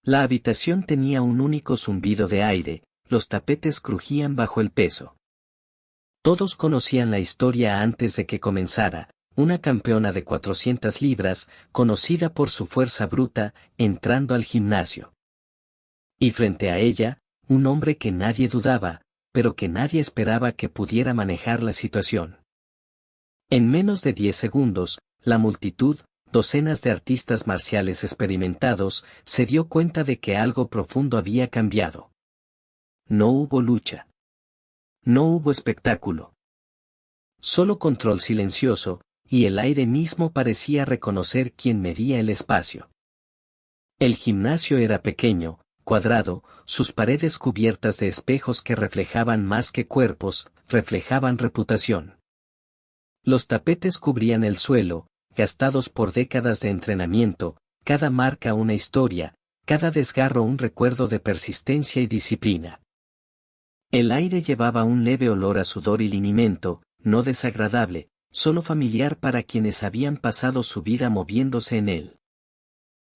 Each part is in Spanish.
La habitación tenía un único zumbido de aire, los tapetes crujían bajo el peso. Todos conocían la historia antes de que comenzara, una campeona de 400 libras, conocida por su fuerza bruta, entrando al gimnasio. Y frente a ella, un hombre que nadie dudaba, pero que nadie esperaba que pudiera manejar la situación. En menos de 10 segundos, la multitud, docenas de artistas marciales experimentados, se dio cuenta de que algo profundo había cambiado. No hubo lucha. No hubo espectáculo. Solo control silencioso, y el aire mismo parecía reconocer quién medía el espacio. El gimnasio era pequeño, cuadrado, sus paredes cubiertas de espejos que reflejaban más que cuerpos, reflejaban reputación. Los tapetes cubrían el suelo, gastados por décadas de entrenamiento, cada marca una historia, cada desgarro un recuerdo de persistencia y disciplina. El aire llevaba un leve olor a sudor y linimento, no desagradable, solo familiar para quienes habían pasado su vida moviéndose en él.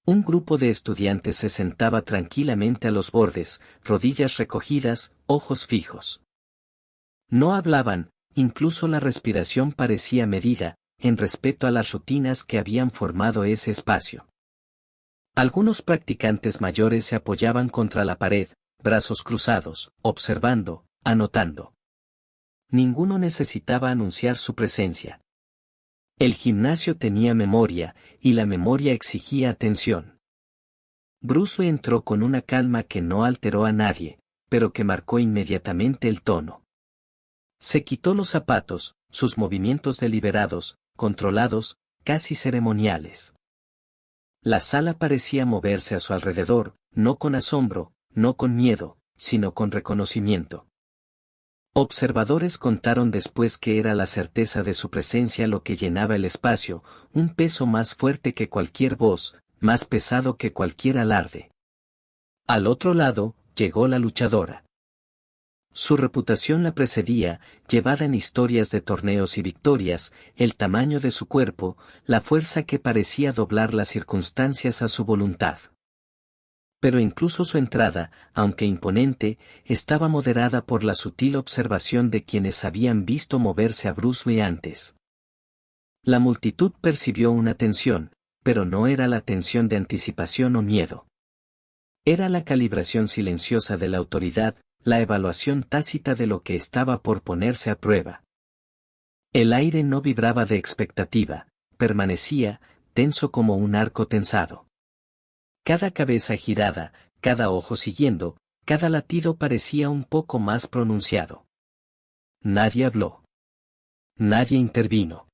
Un grupo de estudiantes se sentaba tranquilamente a los bordes, rodillas recogidas, ojos fijos. No hablaban, incluso la respiración parecía medida, en respeto a las rutinas que habían formado ese espacio. Algunos practicantes mayores se apoyaban contra la pared, brazos cruzados, observando, anotando. Ninguno necesitaba anunciar su presencia. El gimnasio tenía memoria, y la memoria exigía atención. Bruce Lee entró con una calma que no alteró a nadie, pero que marcó inmediatamente el tono. Se quitó los zapatos, sus movimientos deliberados, controlados, casi ceremoniales. La sala parecía moverse a su alrededor, no con asombro, no con miedo, sino con reconocimiento. Observadores contaron después que era la certeza de su presencia lo que llenaba el espacio, un peso más fuerte que cualquier voz, más pesado que cualquier alarde. Al otro lado, llegó la luchadora. Su reputación la precedía, llevada en historias de torneos y victorias, el tamaño de su cuerpo, la fuerza que parecía doblar las circunstancias a su voluntad. Pero incluso su entrada, aunque imponente, estaba moderada por la sutil observación de quienes habían visto moverse a Bruce Lee antes. La multitud percibió una tensión, pero no era la tensión de anticipación o miedo. Era la calibración silenciosa de la autoridad, la evaluación tácita de lo que estaba por ponerse a prueba. El aire no vibraba de expectativa, permanecía, tenso como un arco tensado. Cada cabeza girada, cada ojo siguiendo, cada latido parecía un poco más pronunciado. Nadie habló. Nadie intervino.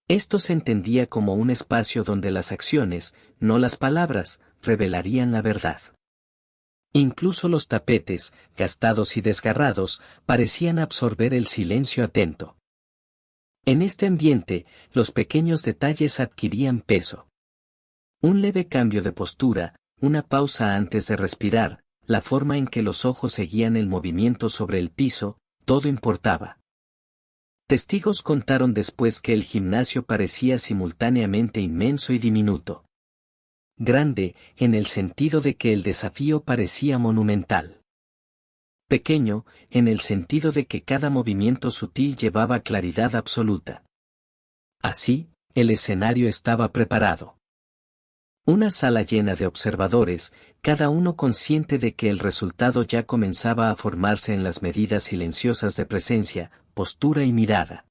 Esto se entendía como un espacio donde las acciones, no las palabras, revelarían la verdad. Incluso los tapetes, gastados y desgarrados, parecían absorber el silencio atento. En este ambiente, los pequeños detalles adquirían peso. Un leve cambio de postura, una pausa antes de respirar, la forma en que los ojos seguían el movimiento sobre el piso, todo importaba. Testigos contaron después que el gimnasio parecía simultáneamente inmenso y diminuto. Grande, en el sentido de que el desafío parecía monumental. Pequeño, en el sentido de que cada movimiento sutil llevaba claridad absoluta. Así, el escenario estaba preparado. Una sala llena de observadores, cada uno consciente de que el resultado ya comenzaba a formarse en las medidas silenciosas de presencia, postura y mirada.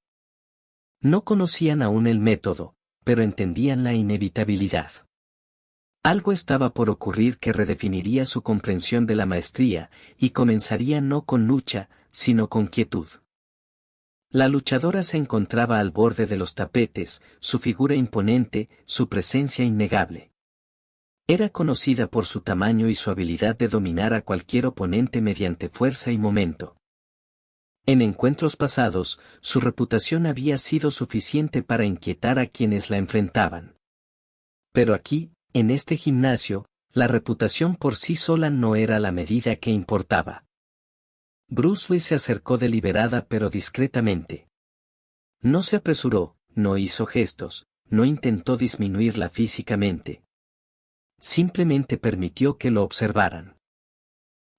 No conocían aún el método, pero entendían la inevitabilidad. Algo estaba por ocurrir que redefiniría su comprensión de la maestría, y comenzaría no con lucha, sino con quietud. La luchadora se encontraba al borde de los tapetes, su figura imponente, su presencia innegable. Era conocida por su tamaño y su habilidad de dominar a cualquier oponente mediante fuerza y momento. En encuentros pasados, su reputación había sido suficiente para inquietar a quienes la enfrentaban. Pero aquí, en este gimnasio, la reputación por sí sola no era la medida que importaba. Bruce Lee se acercó deliberada pero discretamente. No se apresuró, no hizo gestos, no intentó disminuirla físicamente. Simplemente permitió que lo observaran.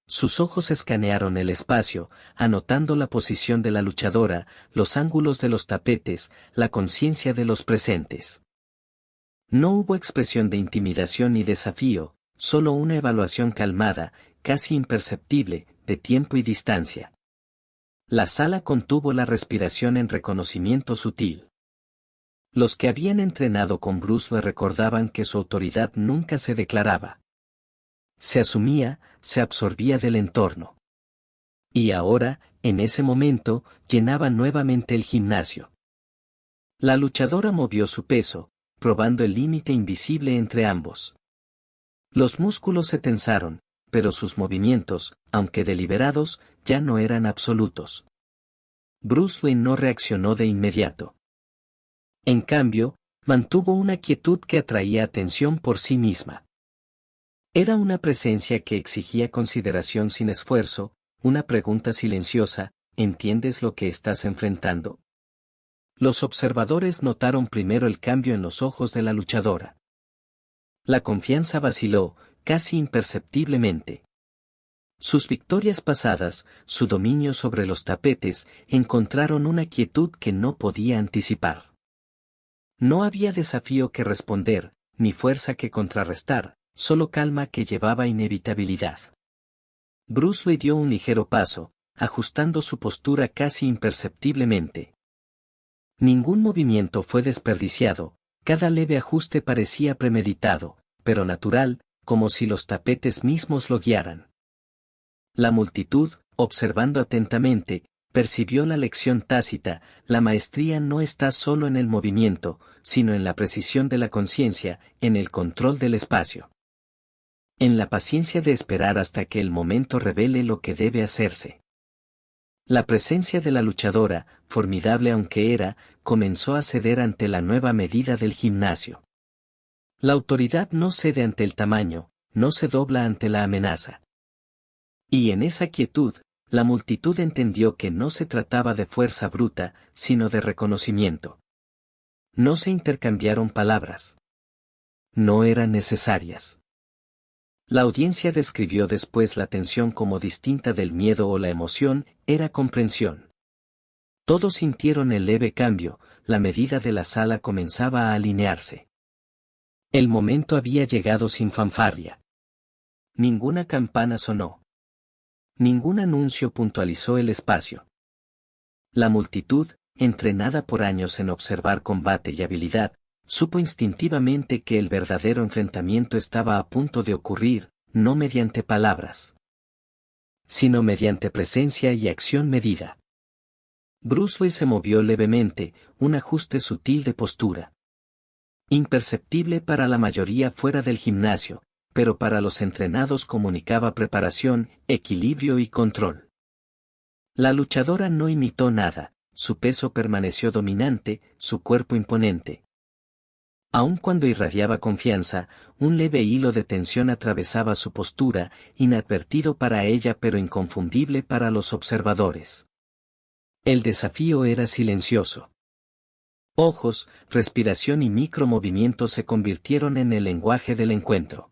Sus ojos escanearon el espacio, anotando la posición de la luchadora, los ángulos de los tapetes, la conciencia de los presentes. No hubo expresión de intimidación ni desafío, solo una evaluación calmada, casi imperceptible, de tiempo y distancia. La sala contuvo la respiración en reconocimiento sutil. Los que habían entrenado con Bruce le recordaban que su autoridad nunca se declaraba. Se asumía, se absorbía del entorno. Y ahora, en ese momento, llenaba nuevamente el gimnasio. La luchadora movió su peso, probando el límite invisible entre ambos. Los músculos se tensaron, pero sus movimientos, aunque deliberados, ya no eran absolutos. Bruce Wayne no reaccionó de inmediato. En cambio, mantuvo una quietud que atraía atención por sí misma. Era una presencia que exigía consideración sin esfuerzo, una pregunta silenciosa: ¿entiendes lo que estás enfrentando? Los observadores notaron primero el cambio en los ojos de la luchadora. La confianza vaciló, casi imperceptiblemente. Sus victorias pasadas, su dominio sobre los tapetes, encontraron una quietud que no podía anticipar. No había desafío que responder, ni fuerza que contrarrestar, solo calma que llevaba inevitabilidad. Bruce le dio un ligero paso, ajustando su postura casi imperceptiblemente. Ningún movimiento fue desperdiciado, cada leve ajuste parecía premeditado, pero natural, como si los tapetes mismos lo guiaran. La multitud, observando atentamente, percibió la lección tácita: la maestría no está solo en el movimiento, sino en la precisión de la conciencia, en el control del espacio. En la paciencia de esperar hasta que el momento revele lo que debe hacerse. La presencia de la luchadora, formidable aunque era, comenzó a ceder ante la nueva medida del gimnasio. La autoridad no cede ante el tamaño, no se dobla ante la amenaza. Y en esa quietud, la multitud entendió que no se trataba de fuerza bruta, sino de reconocimiento. No se intercambiaron palabras. No eran necesarias. La audiencia describió después la tensión como distinta del miedo o la emoción: era comprensión. Todos sintieron el leve cambio, la medida de la sala comenzaba a alinearse. El momento había llegado sin fanfarria. Ninguna campana sonó. Ningún anuncio puntualizó el espacio. La multitud, entrenada por años en observar combate y habilidad, supo instintivamente que el verdadero enfrentamiento estaba a punto de ocurrir, no mediante palabras, sino mediante presencia y acción medida. Bruce Wayne se movió levemente, un ajuste sutil de postura. Imperceptible para la mayoría fuera del gimnasio, pero para los entrenados comunicaba preparación, equilibrio y control. La luchadora no imitó nada, su peso permaneció dominante, su cuerpo imponente. Aun cuando irradiaba confianza, un leve hilo de tensión atravesaba su postura, inadvertido para ella pero inconfundible para los observadores. El desafío era silencioso. Ojos, respiración y micromovimientos se convirtieron en el lenguaje del encuentro.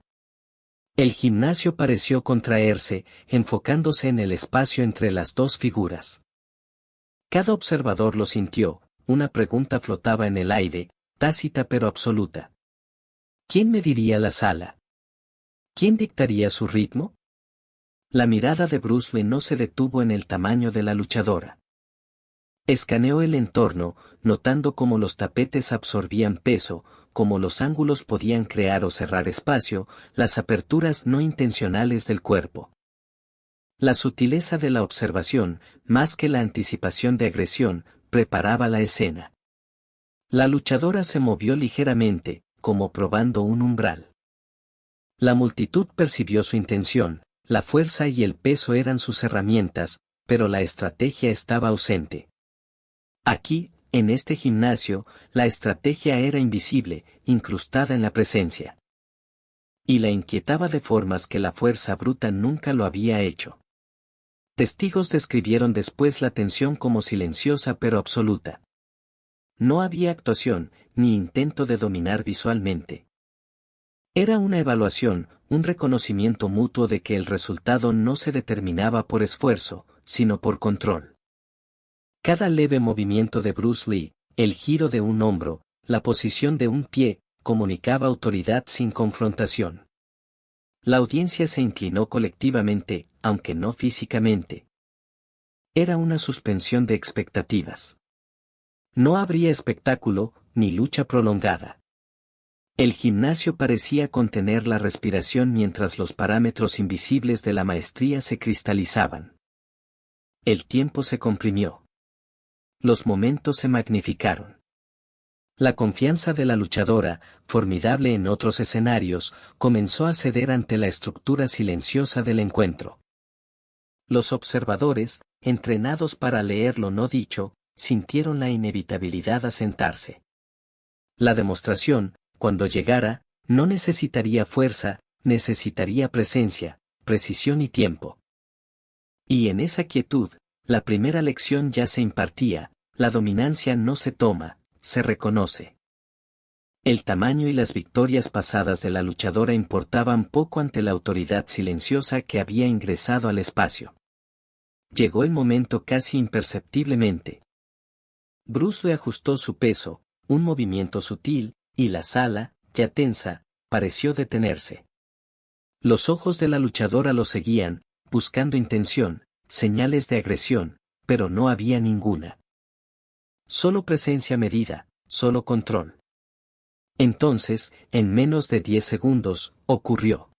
El gimnasio pareció contraerse, enfocándose en el espacio entre las dos figuras. Cada observador lo sintió: una pregunta flotaba en el aire, tácita pero absoluta. ¿Quién mediría la sala? ¿Quién dictaría su ritmo? La mirada de Bruce Wayne no se detuvo en el tamaño de la luchadora. Escaneó el entorno, notando cómo los tapetes absorbían peso, cómo los ángulos podían crear o cerrar espacio, las aperturas no intencionales del cuerpo. La sutileza de la observación, más que la anticipación de agresión, preparaba la escena. La luchadora se movió ligeramente, como probando un umbral. La multitud percibió su intención: la fuerza y el peso eran sus herramientas, pero la estrategia estaba ausente. Aquí, en este gimnasio, la estrategia era invisible, incrustada en la presencia. Y la inquietaba de formas que la fuerza bruta nunca lo había hecho. Testigos describieron después la tensión como silenciosa pero absoluta. No había actuación, ni intento de dominar visualmente. Era una evaluación, un reconocimiento mutuo de que el resultado no se determinaba por esfuerzo, sino por control. Cada leve movimiento de Bruce Lee, el giro de un hombro, la posición de un pie, comunicaba autoridad sin confrontación. La audiencia se inclinó colectivamente, aunque no físicamente. Era una suspensión de expectativas. No habría espectáculo, ni lucha prolongada. El gimnasio parecía contener la respiración mientras los parámetros invisibles de la maestría se cristalizaban. El tiempo se comprimió. Los momentos se magnificaron. La confianza de la luchadora, formidable en otros escenarios, comenzó a ceder ante la estructura silenciosa del encuentro. Los observadores, entrenados para leer lo no dicho, sintieron la inevitabilidad a sentarse. La demostración, cuando llegara, no necesitaría fuerza, necesitaría presencia, precisión y tiempo. Y en esa quietud, la primera lección ya se impartía: la dominancia no se toma, se reconoce. El tamaño y las victorias pasadas de la luchadora importaban poco ante la autoridad silenciosa que había ingresado al espacio. Llegó el momento casi imperceptiblemente. Bruce le ajustó su peso, un movimiento sutil, y la sala, ya tensa, pareció detenerse. Los ojos de la luchadora lo seguían, buscando intención, señales de agresión, pero no había ninguna. Solo presencia medida, solo control. Entonces, en menos de 10 segundos, ocurrió.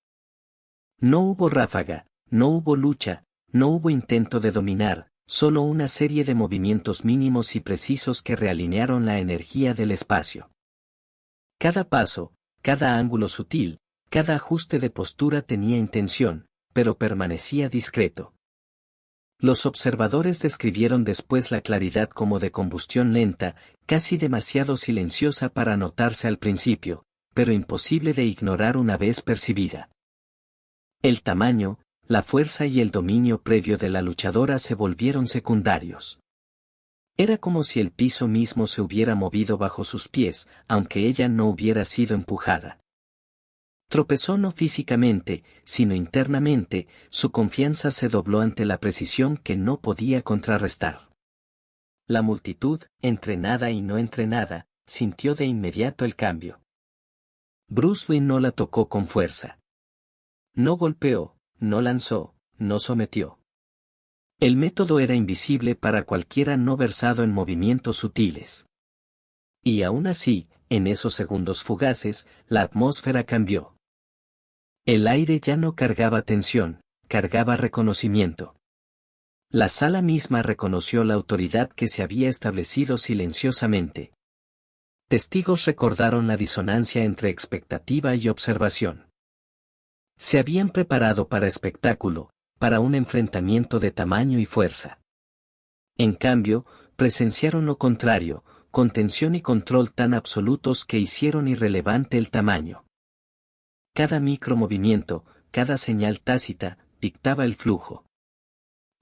No hubo ráfaga, no hubo lucha, no hubo intento de dominar, solo una serie de movimientos mínimos y precisos que realinearon la energía del espacio. Cada paso, cada ángulo sutil, cada ajuste de postura tenía intención, pero permanecía discreto. Los observadores describieron después la claridad como de combustión lenta, casi demasiado silenciosa para notarse al principio, pero imposible de ignorar una vez percibida. El tamaño, la fuerza y el dominio previo de la luchadora se volvieron secundarios. Era como si el piso mismo se hubiera movido bajo sus pies, aunque ella no hubiera sido empujada. Tropezó no físicamente, sino internamente, su confianza se dobló ante la precisión que no podía contrarrestar. La multitud, entrenada y no entrenada, sintió de inmediato el cambio. Bruce Lee no la tocó con fuerza. No golpeó, no lanzó, no sometió. El método era invisible para cualquiera no versado en movimientos sutiles. Y aún así, en esos segundos fugaces, la atmósfera cambió. El aire ya no cargaba tensión, cargaba reconocimiento. La sala misma reconoció la autoridad que se había establecido silenciosamente. Testigos recordaron la disonancia entre expectativa y observación. Se habían preparado para espectáculo, para un enfrentamiento de tamaño y fuerza. En cambio, presenciaron lo contrario, con tensión y control tan absolutos que hicieron irrelevante el tamaño. Cada micromovimiento, cada señal tácita, dictaba el flujo.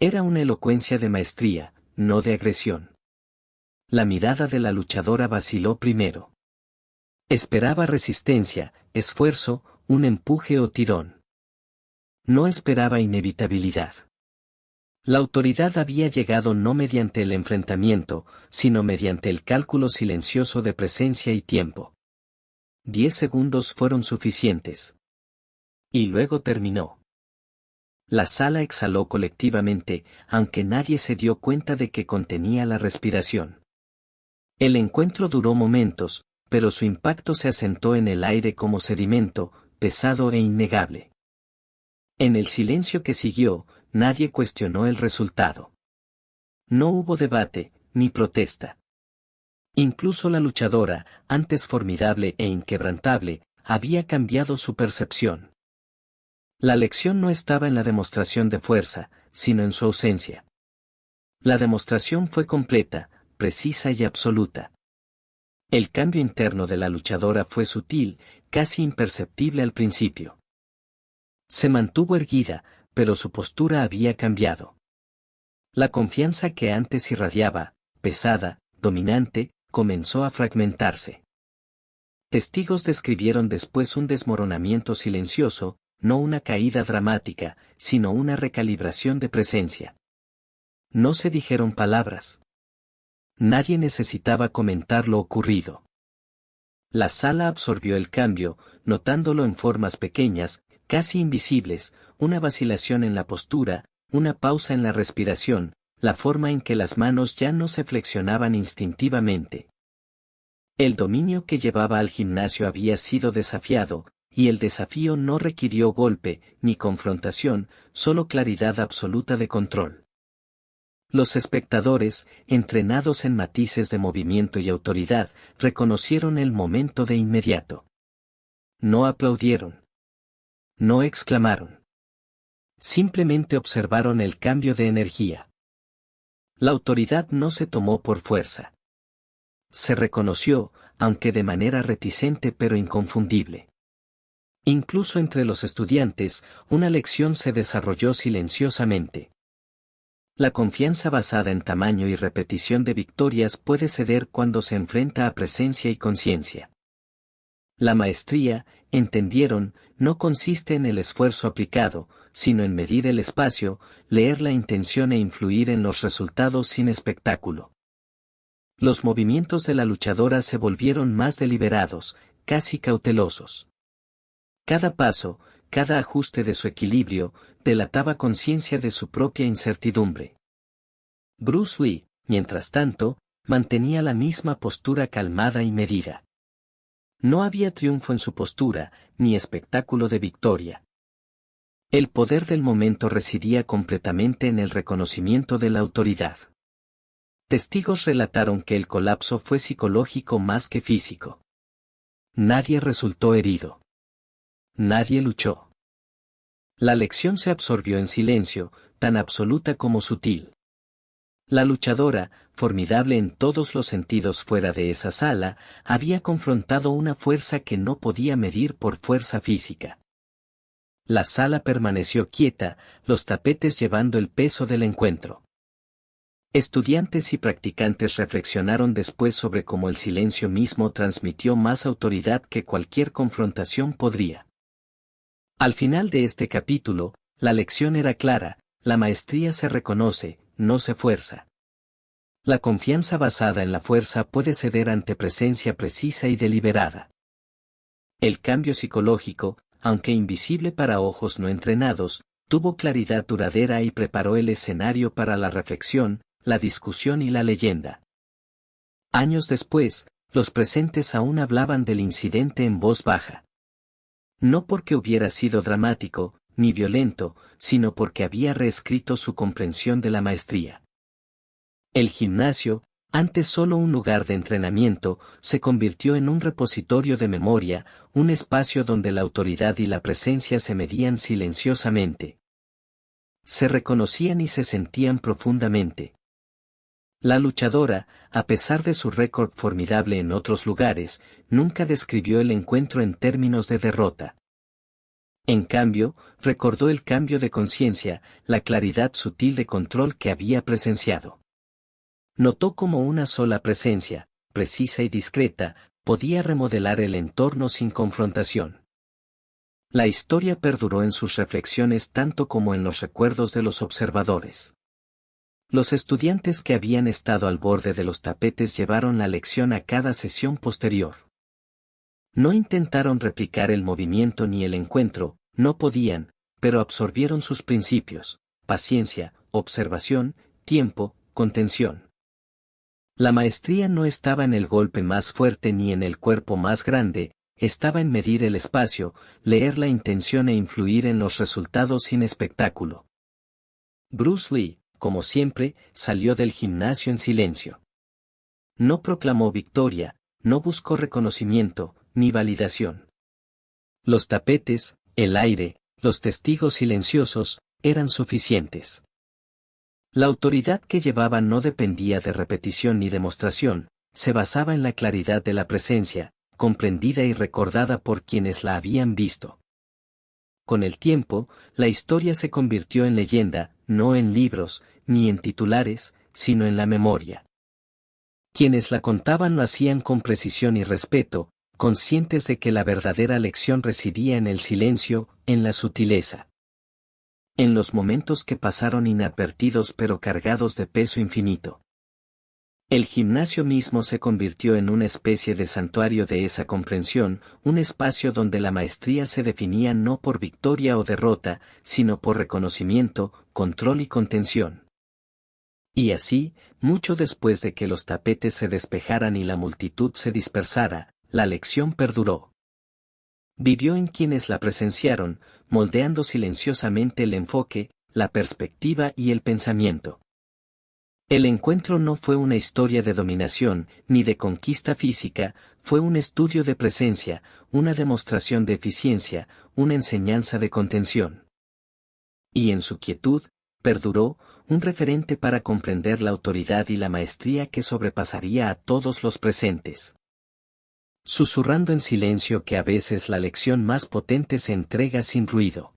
Era una elocuencia de maestría, no de agresión. La mirada de la luchadora vaciló primero. Esperaba resistencia, esfuerzo, un empuje o tirón. No esperaba inevitabilidad. La autoridad había llegado no mediante el enfrentamiento, sino mediante el cálculo silencioso de presencia y tiempo. 10 segundos fueron suficientes. Y luego terminó. La sala exhaló colectivamente, aunque nadie se dio cuenta de que contenía la respiración. El encuentro duró momentos, pero su impacto se asentó en el aire como sedimento, pesado e innegable. En el silencio que siguió, nadie cuestionó el resultado. No hubo debate, ni protesta. Incluso la luchadora, antes formidable e inquebrantable, había cambiado su percepción. La lección no estaba en la demostración de fuerza, sino en su ausencia. La demostración fue completa, precisa y absoluta. El cambio interno de la luchadora fue sutil, casi imperceptible al principio. Se mantuvo erguida, pero su postura había cambiado. La confianza que antes irradiaba, pesada, dominante, comenzó a fragmentarse. Testigos describieron después un desmoronamiento silencioso, no una caída dramática, sino una recalibración de presencia. No se dijeron palabras. Nadie necesitaba comentar lo ocurrido. La sala absorbió el cambio, notándolo en formas pequeñas, casi invisibles, una vacilación en la postura, una pausa en la respiración, la forma en que las manos ya no se flexionaban instintivamente. El dominio que llevaba al gimnasio había sido desafiado, y el desafío no requirió golpe, ni confrontación, solo claridad absoluta de control. Los espectadores, entrenados en matices de movimiento y autoridad, reconocieron el momento de inmediato. No aplaudieron. No exclamaron. Simplemente observaron el cambio de energía. La autoridad no se tomó por fuerza. Se reconoció, aunque de manera reticente pero inconfundible. Incluso entre los estudiantes, una lección se desarrolló silenciosamente. La confianza basada en tamaño y repetición de victorias puede ceder cuando se enfrenta a presencia y conciencia. La maestría, entendieron, no consiste en el esfuerzo aplicado, sino en medir el espacio, leer la intención e influir en los resultados sin espectáculo. Los movimientos de la luchadora se volvieron más deliberados, casi cautelosos. Cada paso, cada ajuste de su equilibrio, delataba conciencia de su propia incertidumbre. Bruce Lee, mientras tanto, mantenía la misma postura calmada y medida. No había triunfo en su postura, ni espectáculo de victoria. El poder del momento residía completamente en el reconocimiento de la autoridad. Testigos relataron que el colapso fue psicológico más que físico. Nadie resultó herido. Nadie luchó. La lección se absorbió en silencio, tan absoluta como sutil. La luchadora, formidable en todos los sentidos fuera de esa sala, había confrontado una fuerza que no podía medir por fuerza física. La sala permaneció quieta, los tapetes llevando el peso del encuentro. Estudiantes y practicantes reflexionaron después sobre cómo el silencio mismo transmitió más autoridad que cualquier confrontación podría. Al final de este capítulo, la lección era clara: la maestría se reconoce, no se fuerza. La confianza basada en la fuerza puede ceder ante presencia precisa y deliberada. El cambio psicológico, aunque invisible para ojos no entrenados, tuvo claridad duradera y preparó el escenario para la reflexión, la discusión y la leyenda. Años después, los presentes aún hablaban del incidente en voz baja. No porque hubiera sido dramático, ni violento, sino porque había reescrito su comprensión de la maestría. El gimnasio, antes solo un lugar de entrenamiento, se convirtió en un repositorio de memoria, un espacio donde la autoridad y la presencia se medían silenciosamente. Se reconocían y se sentían profundamente. La luchadora, a pesar de su récord formidable en otros lugares, nunca describió el encuentro en términos de derrota. En cambio, recordó el cambio de conciencia, la claridad sutil de control que había presenciado. Notó cómo una sola presencia, precisa y discreta, podía remodelar el entorno sin confrontación. La historia perduró en sus reflexiones tanto como en los recuerdos de los observadores. Los estudiantes que habían estado al borde de los tapetes llevaron la lección a cada sesión posterior. No intentaron replicar el movimiento ni el encuentro, no podían, pero absorbieron sus principios: paciencia, observación, tiempo, contención. La maestría no estaba en el golpe más fuerte ni en el cuerpo más grande, estaba en medir el espacio, leer la intención e influir en los resultados sin espectáculo. Bruce Lee, como siempre, salió del gimnasio en silencio. No proclamó victoria, no buscó reconocimiento, ni validación. Los tapetes, el aire, los testigos silenciosos, eran suficientes. La autoridad que llevaba no dependía de repetición ni demostración, se basaba en la claridad de la presencia, comprendida y recordada por quienes la habían visto. Con el tiempo, la historia se convirtió en leyenda, no en libros, ni en titulares, sino en la memoria. Quienes la contaban lo hacían con precisión y respeto, conscientes de que la verdadera lección residía en el silencio, en la sutileza. En los momentos que pasaron inadvertidos pero cargados de peso infinito. El gimnasio mismo se convirtió en una especie de santuario de esa comprensión, un espacio donde la maestría se definía no por victoria o derrota, sino por reconocimiento, control y contención. Y así, mucho después de que los tapetes se despejaran y la multitud se dispersara, la lección perduró. Vivió en quienes la presenciaron, moldeando silenciosamente el enfoque, la perspectiva y el pensamiento. El encuentro no fue una historia de dominación, ni de conquista física, fue un estudio de presencia, una demostración de eficiencia, una enseñanza de contención. Y en su quietud, perduró, un referente para comprender la autoridad y la maestría que sobrepasaría a todos los presentes. Susurrando en silencio que a veces la lección más potente se entrega sin ruido.